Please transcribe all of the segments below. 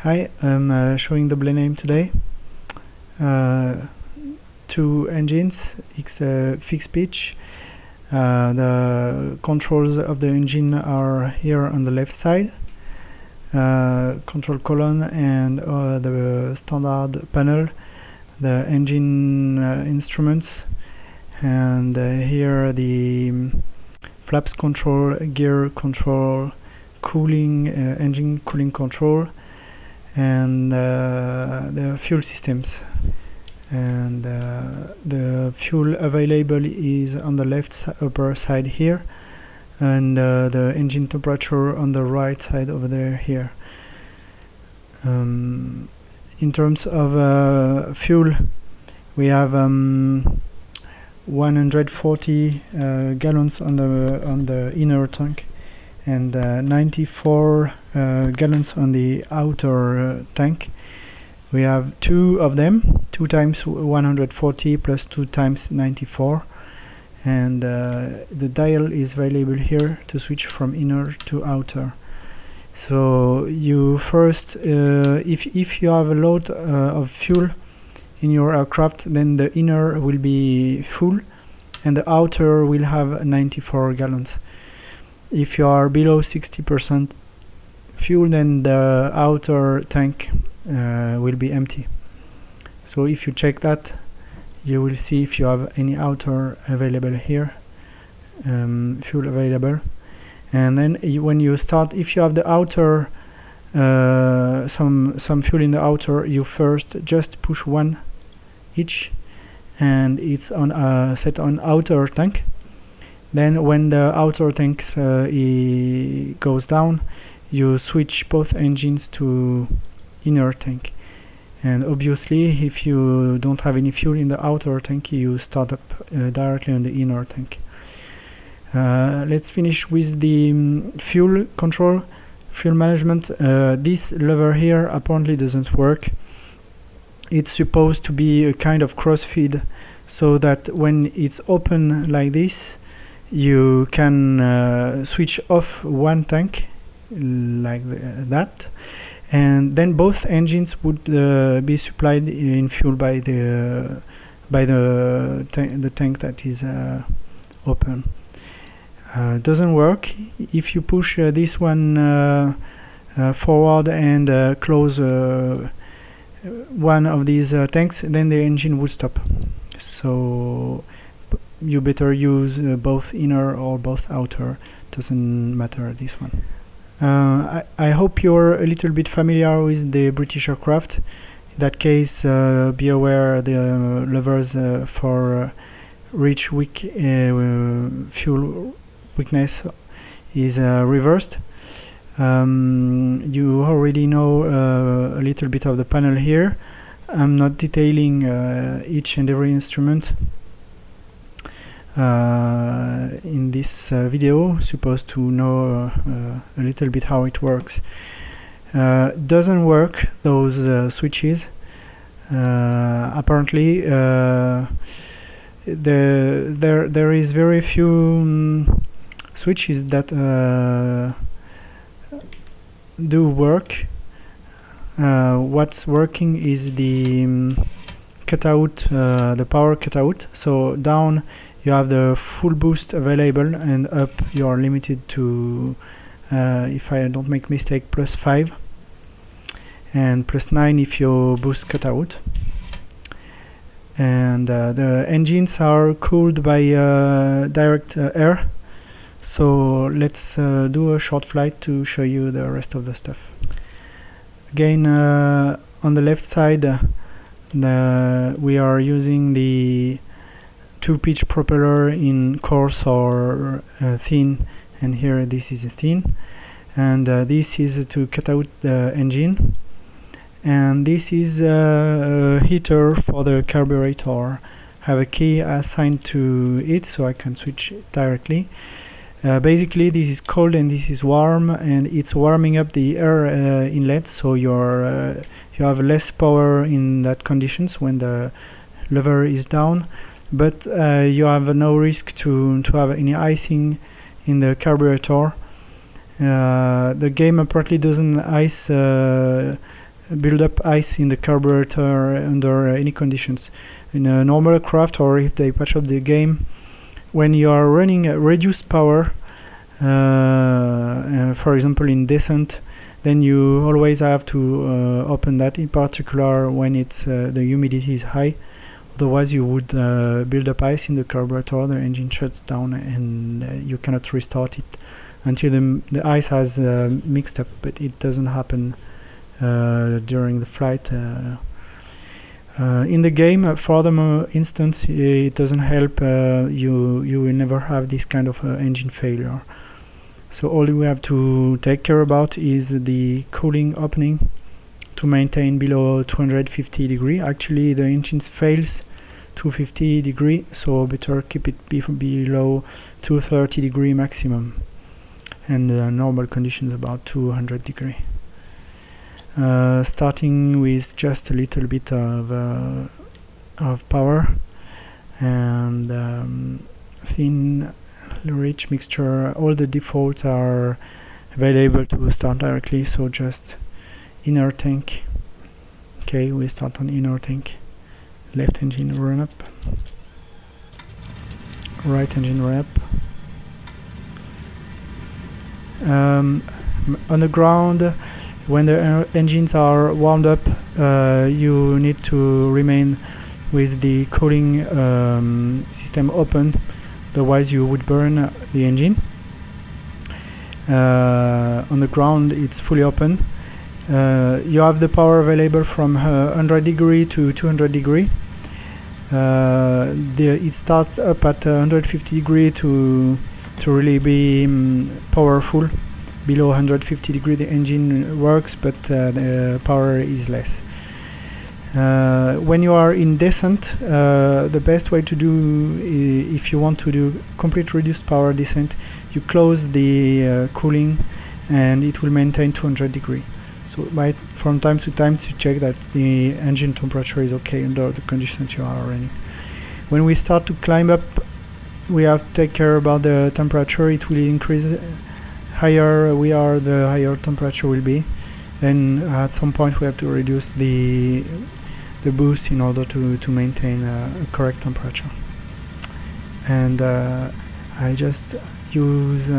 Hi, I'm showing the Blenheim today. Two engines, it's fixed pitch. The controls of the engine are here on the left side. Control column and the standard panel, the engine instruments, and here the flaps control, gear control, cooling, engine cooling control, and the fuel systems. And the fuel available is on the left upper side here, and the engine temperature on the right side over there here. In terms of fuel, we have 140 gallons on the inner tank, and 94 gallons on the outer tank. We have two of them, 2 times 140 plus 2 times 94, and the dial is available here to switch from inner to outer. So you first, if you have a lot of fuel in your aircraft, then the inner will be full and the outer will have 94 gallons. If you are below 60% fuel, then the outer tank will be empty. So if you check that, you will see if you have any outer available here, fuel available. And then when you start, if you have the outer, some fuel in the outer, you first just push one each, and it's on set on outer tank. Then when the outer tank goes down, you switch both engines to inner tank. And obviously, if you don't have any fuel in the outer tank, you start up directly on the inner tank. Let's finish with the fuel control, fuel management. This lever here apparently doesn't work. It's supposed to be a kind of crossfeed, so that when it's open like this, you can switch off one tank like that, and then both engines would be supplied in fuel by the tank that is open. Doesn't work. If you push this one forward and close one of these tanks, then the engine would stop. So you better use both inner or both outer. Doesn't matter, this one. I hope you're a little bit familiar with the British aircraft. In that case, be aware the levers for reach weak fuel weakness is reversed. You already know a little bit of the panel here. I'm not detailing each and every instrument in this video. Supposed to know a little bit how it works. Doesn't work, those switches. Apparently there is very few switches that do work. What's working is the cutout, the power cutout. So down you have the full boost available, and up you are limited to, if I don't make mistake, +5, and +9 if you boost cutout. And the engines are cooled by direct air. So let's do a short flight to show you the rest of the stuff. Again, on the left side, we are using the 2-pitch propeller in coarse or thin, and here this is a thin, and this is to cut out the engine, and this is a heater for the carburetor. I have a key assigned to it, so I can switch it directly. Basically, this is cold and this is warm, and it's warming up the air inlet, so you have less power in that conditions when the lever is down, but you have no risk to have any icing in the carburetor. The game apparently doesn't ice build up ice in the carburetor under any conditions. In a normal craft, or if they patch up the game, when you are running at reduced power, for example in descent, then you always have to open that, in particular when it's the humidity is high. Otherwise you would build up ice in the carburetor, the engine shuts down, and you cannot restart it until the ice has mixed up, but it doesn't happen during the flight. In the game, for the instance, it doesn't help. You will never have this kind of engine failure. So all we have to take care about is the cooling opening to maintain below 250 degree. Actually, the engine fails 250 degree, so better keep it below 230 degree maximum, and normal conditions about 200 degree. Starting with just a little bit of power and thin rich mixture. All the defaults are available to start directly, so just inner tank. Okay, we start on inner tank. Left engine run up, right engine run up. On the ground, when the engines are warmed up, you need to remain with the cooling system open, otherwise you would burn the engine. On the ground it's fully open. You have the power available from 100 degree to 200 degree. It starts up at 150 degree to really be powerful. Below 150 degree the engine works, but the power is less. When you are in descent, the best way to do, if you want to do complete reduced power descent, you close the cooling and it will maintain 200 degree. So from time to time to check that the engine temperature is okay under the conditions you are running. When we start to climb up, we have to take care about the temperature. It will increase. Higher we are, the higher temperature will be. Then at some point we have to reduce the boost in order to maintain a correct temperature. And I just use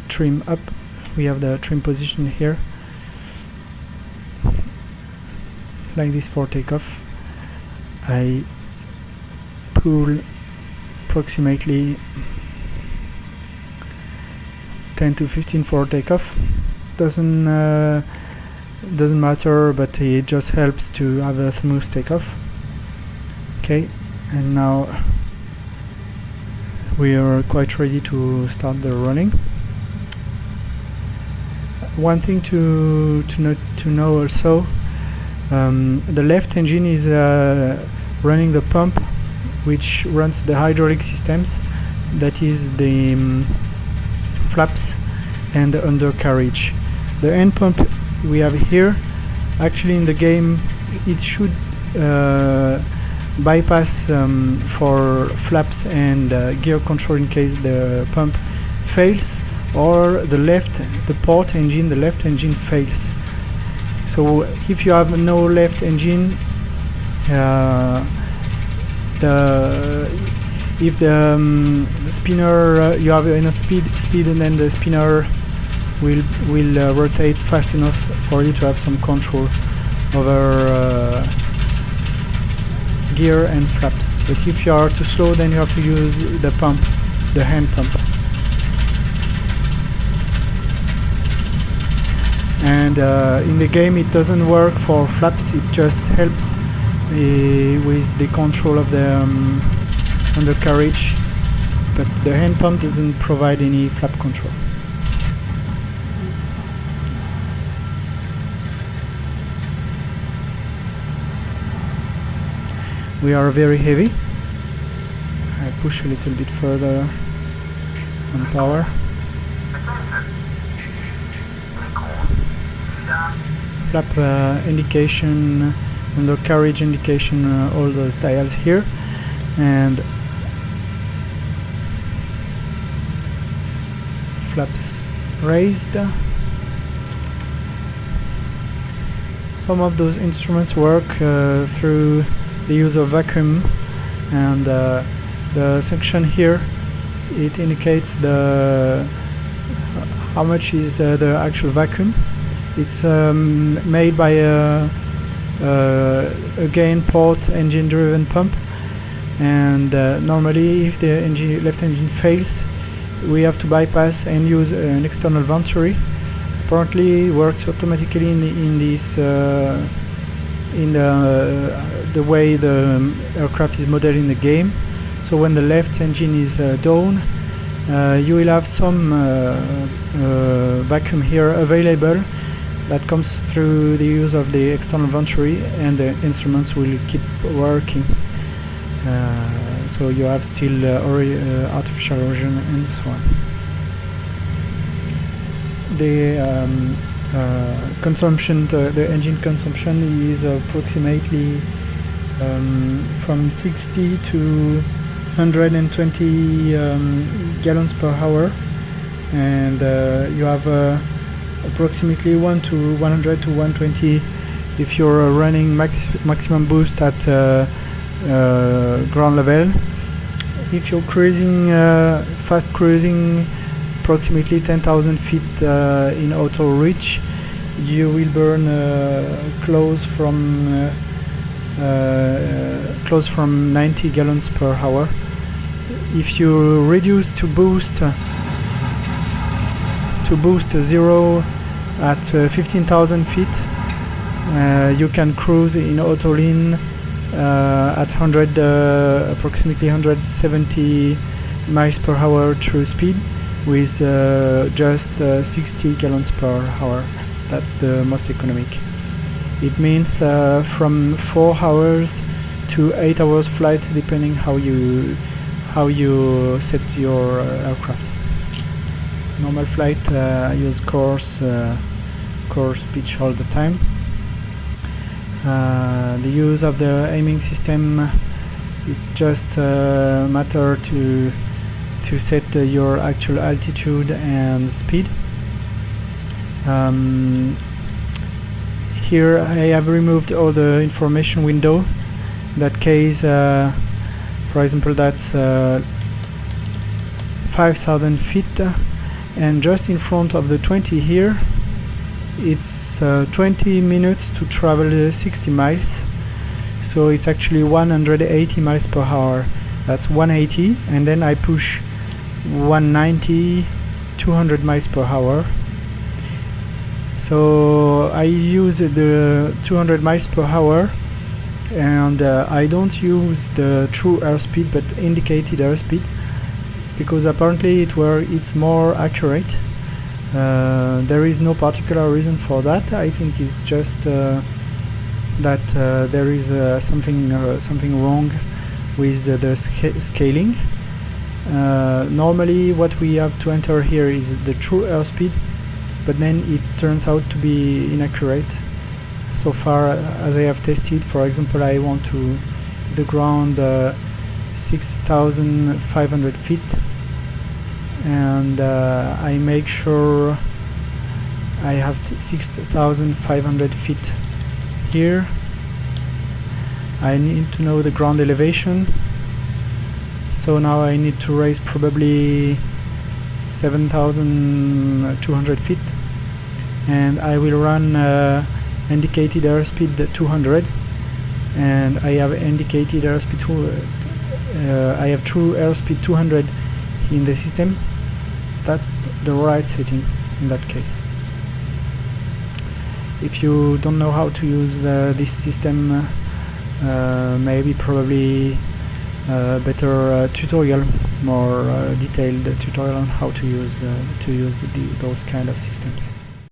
trim up. We have the trim position here, like this for takeoff. I pull approximately 10 to 15 for takeoff. Doesn't matter, but it just helps to have a smooth takeoff. Okay, and now we are quite ready to start the running. One thing to know also, the left engine is running the pump which runs the hydraulic systems, that is the flaps and the undercarriage. The end pump we have here, actually in the game it should bypass for flaps and gear control in case the pump fails, or the left engine fails. So if you have no left engine, if the spinner, you have enough speed, and then the spinner will rotate fast enough for you to have some control over gear and flaps. But if you are too slow, then you have to use the pump, the hand pump. And in the game it doesn't work for flaps, it just helps with the control of the undercarriage, but the hand pump doesn't provide any flap control. We are very heavy. I push a little bit further on power. Flap indication, undercarriage indication, all those dials here, and flaps raised. some of those instruments work through the use of vacuum, and the section here, it indicates how much is the actual vacuum. It's made by a gain port engine driven pump, and normally if the left engine fails, we have to bypass and use an external venturi. Apparently it works automatically in the way the aircraft is modeled in the game. So when the left engine is down, you will have some vacuum here available that comes through the use of the external venturi, and the instruments will keep working. So you have still artificial erosion and so on. The consumption, the engine consumption is approximately from 60 to 120 gallons per hour, and you have approximately 100 to 120 if you're running maximum boost at ground level. If you're cruising, fast cruising, approximately 10,000 feet in auto reach, you will burn close from 90 gallons per hour. If you reduce to boost zero at 15,000 feet, you can cruise in auto lean at approximately 170 miles per hour true speed with just 60 gallons per hour. That's the most economic. It means from 4 hours to 8 hours flight, depending how you set your aircraft. Normal flight, I use course pitch all the time. The use of the aiming system, it's just a matter to set your actual altitude and speed. Here I have removed all the information window. In that case, for example, that's 5,000 feet, and just in front of the 20 here, it's 20 minutes to travel 60 miles, so it's actually 180 miles per hour. That's 180, and then I push 190, 200 miles per hour. So I use the 200 miles per hour, and I don't use the true airspeed but indicated airspeed, because apparently it's more accurate. There is no particular reason for that. I think it's just that there is something wrong with the scaling. Normally what we have to enter here is the true airspeed, but then it turns out to be inaccurate. So far as I have tested, for example, I want to hit the ground 6,500 feet, and I make sure I have 6,500 feet here. I need to know the ground elevation, so now I need to raise probably 7,200 feet, and I will run indicated airspeed 200, and I have indicated airspeed I have true airspeed 200 in the system. That's the right setting in that case. If you don't know how to use this system, maybe probably better tutorial, more detailed tutorial on how to use those kind of systems.